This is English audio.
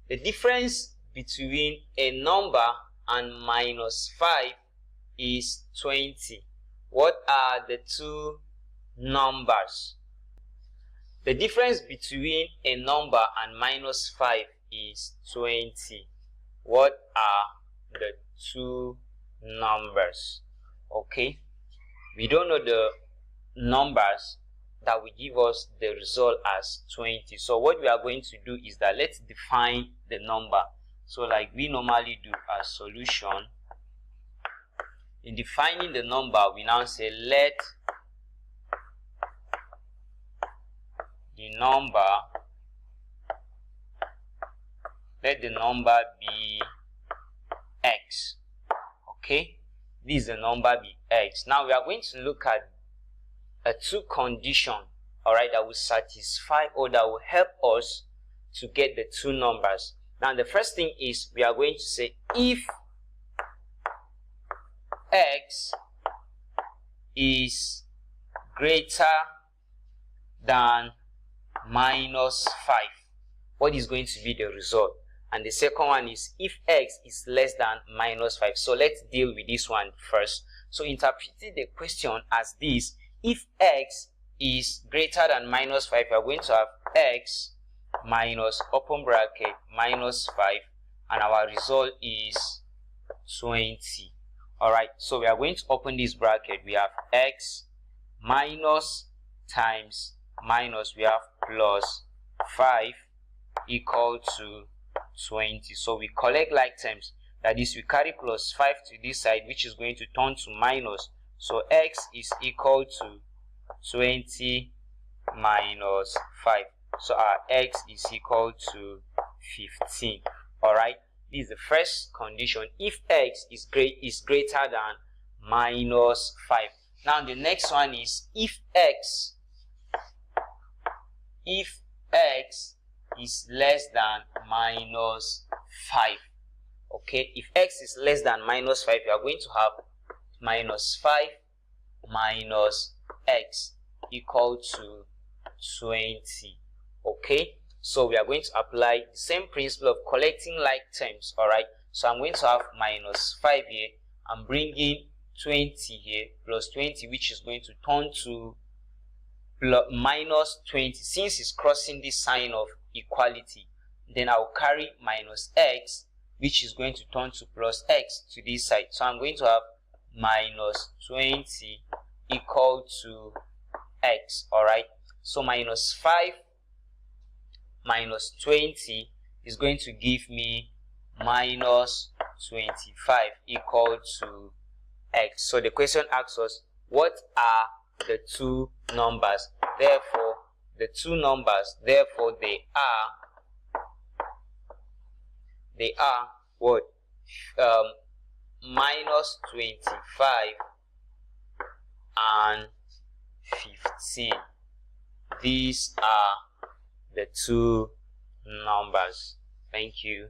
The difference between a number and minus 5 is 20. What are the two numbers? The difference between a number and minus 5 is 20. What are the two numbers? Okay, we don't know the numbers that will give us the result as 20. So what we are going to do is that let's define the number. So like we normally do as solution, in defining the number, we now say let the number be x. Okay, this is the number be x. Now we are going to look at a two condition, all right, that will satisfy or that will help us to get the two numbers. Now the first thing is we are going to say if x is greater than minus 5, what is going to be the result? And the second one is if x is less than minus 5. So let's deal with this one first. So interpreting the question as this: if x is greater than minus 5, we are going to have x minus open bracket minus 5, and our result is 20. Alright, so we are going to open this bracket. We have x minus times minus, we have plus 5 equal to 20. So we collect like terms, that is, we carry plus 5 to this side, which is going to turn to minus. So x is equal to 20 minus 5. So our x is equal to 15. Alright, this is the first condition, if x is greater than minus 5. Now the next one is if x is less than minus 5. Okay, if x is less than minus 5, you are going to have minus 5 minus x equal to 20. Okay, so we are going to apply the same principle of collecting like terms. All right, so I'm going to have minus 5 here. I'm bringing 20 here plus 20, which is going to turn to minus 20. Since it's crossing this sign of equality, then I'll carry minus x, which is going to turn to plus x to this side. So I'm going to have minus 20 equal to x. All right, so minus 5 minus 20 is going to give me minus 25 equal to x. So the question asks us, what are the two numbers? Therefore, the two numbers, therefore they are what? Minus 25 and 15. These are the two numbers. Thank you.